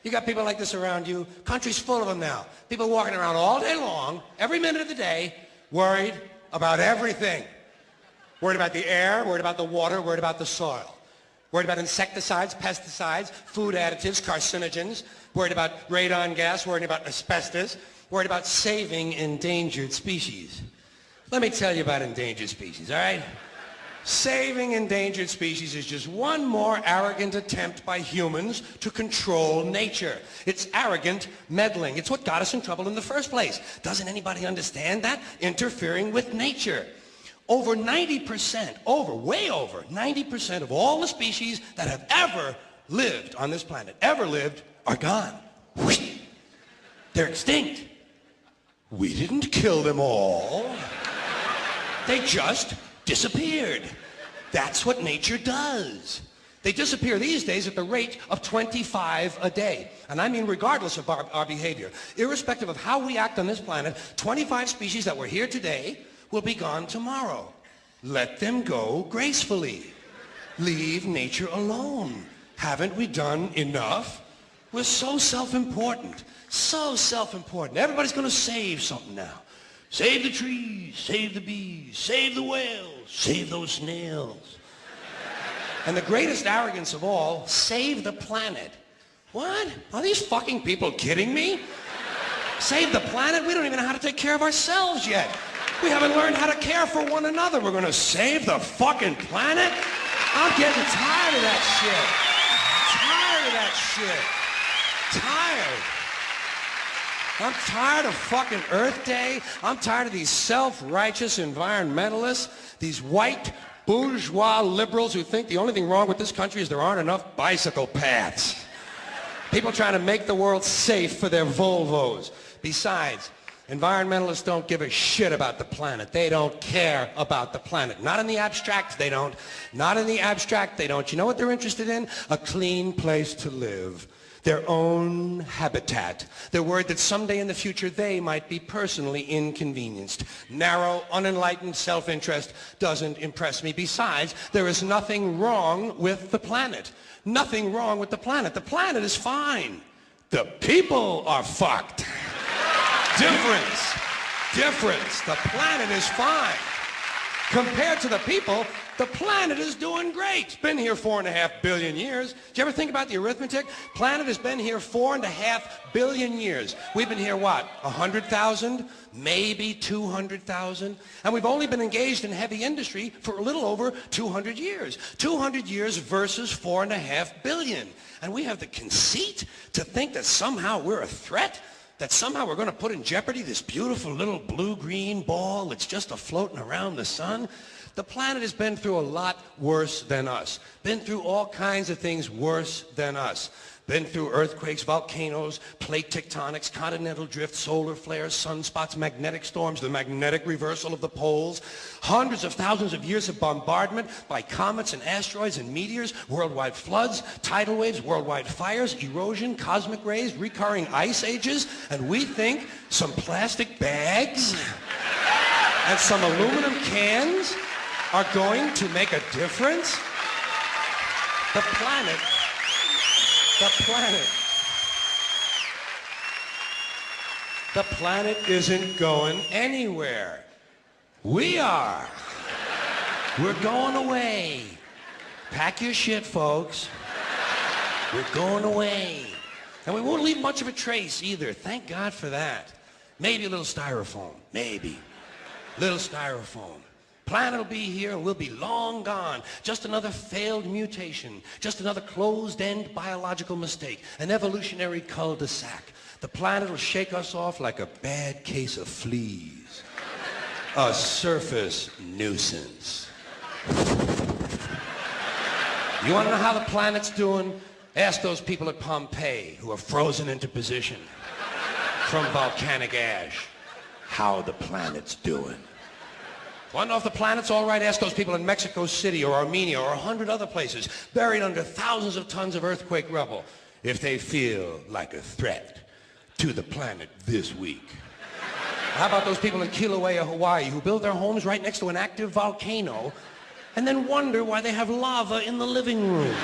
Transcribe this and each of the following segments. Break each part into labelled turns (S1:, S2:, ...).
S1: You got people like this around you. Country's full of them now. People walking around all day long, every minute of the day, worried about everything. Worried about the air, worried about the water, worried about the soil. Worried about insecticides, pesticides, food additives, carcinogens. Worried about radon gas, worried about asbestos. Worried about saving endangered species. Let me tell you about endangered species, all right? Saving endangered species is just one more arrogant attempt by humans to control nature. It's arrogant meddling. It's what got us in trouble in the first place. Doesn't anybody understand that? Interfering with nature. Over 90%, way over 90% of all the species that have ever lived on this planet, are gone. They're extinct. We didn't kill them all. They just disappeared. That's what nature does. They disappear these days at the rate of 25 a day. And I mean regardless of our behavior. Irrespective of how we act on this planet, 25 species that were here today will be gone tomorrow. Let them go gracefully. Leave nature alone. Haven't we done enough? We're so self-important. So self-important. Everybody's going to save something now. Save the trees, save the bees, save the whales, save those snails. And the greatest arrogance of all, save the planet. What? Are these fucking people kidding me? Save the planet? We don't even know how to take care of ourselves yet. We haven't learned how to care for one another. We're going to save the fucking planet? I'm getting tired of that shit. Tired of that shit. Tired. I'm tired of fucking Earth Day. I'm tired of these self-righteous environmentalists, these white bourgeois liberals who think the only thing wrong with this country is there aren't enough bicycle paths. People trying to make the world safe for their Volvos. Besides, environmentalists don't give a shit about the planet. They don't care about the planet. Not in the abstract, they don't. Not in the abstract, they don't. You know what they're interested in? A clean place to live. Their own habitat. They're worried that someday in the future they might be personally inconvenienced. Narrow, unenlightened self-interest doesn't impress me. Besides, there is nothing wrong with the planet. Nothing wrong with the planet. The planet is fine. The people are fucked. Difference. Difference. The planet is fine. Compared to the people, the planet is doing great. It's been here 4.5 billion years. Did you ever think about the arithmetic? Planet has been here 4.5 billion years. We've been here, what, 100,000? Maybe 200,000? And we've only been engaged in heavy industry for a little over 200 years. 200 years versus 4.5 billion. And we have the conceit to think that somehow we're a threat? That somehow we're going to put in jeopardy this beautiful little blue-green ball that's just a-floating around the sun? The planet has been through a lot worse than us. Been through all kinds of things worse than us. Been through earthquakes, volcanoes, plate tectonics, continental drift, solar flares, sunspots, magnetic storms, the magnetic reversal of the poles, hundreds of thousands of years of bombardment by comets and asteroids and meteors, worldwide floods, tidal waves, worldwide fires, erosion, cosmic rays, recurring ice ages, and we think some plastic bags and some aluminum cans are going to make a difference? The planet isn't going anywhere. We are. We're going away. Pack your shit, folks. We're going away. And we won't leave much of a trace either. Thank God for that. Maybe a little styrofoam. Maybe. Little styrofoam. Planet will be here and we'll be long gone. Just another failed mutation. Just another closed-end biological mistake. An evolutionary cul-de-sac. The planet will shake us off like a bad case of fleas. A surface nuisance. You want to know how the planet's doing? Ask those people at Pompeii who are frozen into position from volcanic ash how the planet's doing. Want to know if the planet's all right? Ask those people in Mexico City or Armenia or 100 other places buried under thousands of tons of earthquake rubble if they feel like a threat to the planet this week. How about those people in Kilauea, Hawaii who build their homes right next to an active volcano and then wonder why they have lava in the living room?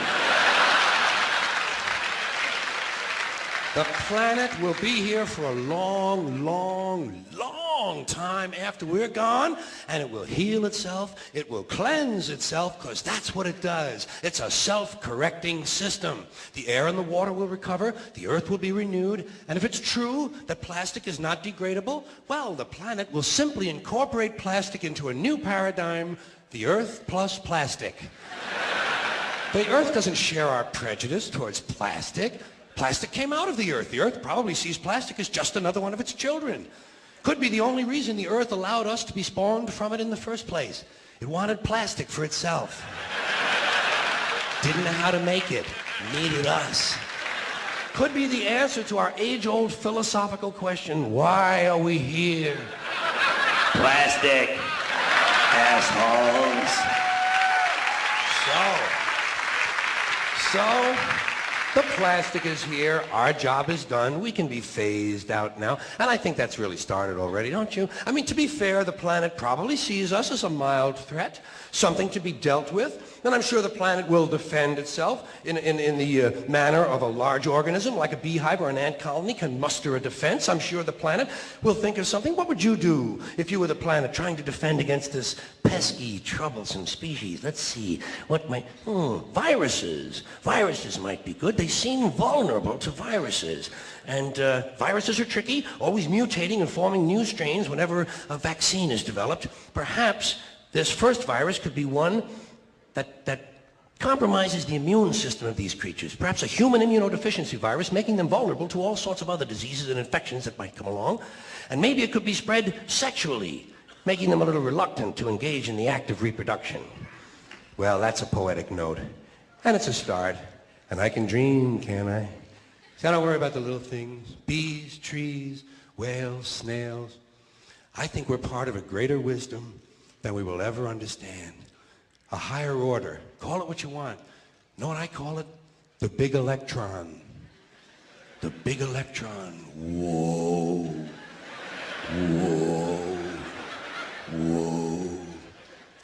S1: The planet will be here for a long, long, long time after we're gone, and it will heal itself, it will cleanse itself, because that's what it does. It's a self-correcting system. The air and the water will recover, the earth will be renewed, and if it's true that plastic is not degradable, well, the planet will simply incorporate plastic into a new paradigm, the earth plus plastic. The earth doesn't share our prejudice towards plastic. Plastic came out of the earth. The earth probably sees plastic as just another one of its children. Could be the only reason the earth allowed us to be spawned from it in the first place. It wanted plastic for itself. Didn't know how to make it. Needed us. Could be the answer to our age-old philosophical question, why are we here? Plastic. Assholes. So, the plastic is here, our job is done, we can be phased out now, and I think that's really started already, don't you? I mean, to be fair, the planet probably sees us as a mild threat, something to be dealt with, and I'm sure the planet will defend itself in the manner of a large organism, like a beehive or an ant colony can muster a defense. I'm sure the planet will think of something. What would you do if you were the planet trying to defend against this pesky, troublesome species? Let's see, what might, viruses. Viruses might be good. They seem vulnerable to viruses. And viruses are tricky, always mutating and forming new strains whenever a vaccine is developed. Perhaps this first virus could be one that compromises the immune system of these creatures. Perhaps a human immunodeficiency virus, making them vulnerable to all sorts of other diseases and infections that might come along. And maybe it could be spread sexually, making them a little reluctant to engage in the act of reproduction. Well, that's a poetic note. And it's a start. And I can dream, can't I? See, I don't worry about the little things. Bees, trees, whales, snails. I think we're part of a greater wisdom than we will ever understand. A higher order. Call it what you want. Know what I call it? The big electron. The big electron. Whoa. Whoa. Whoa.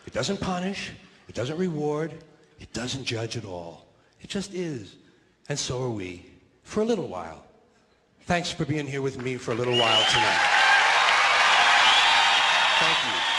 S1: It doesn't punish. It doesn't reward. It doesn't judge at all. It just is. And so are we. For a little while. Thanks for being here with me for a little while tonight.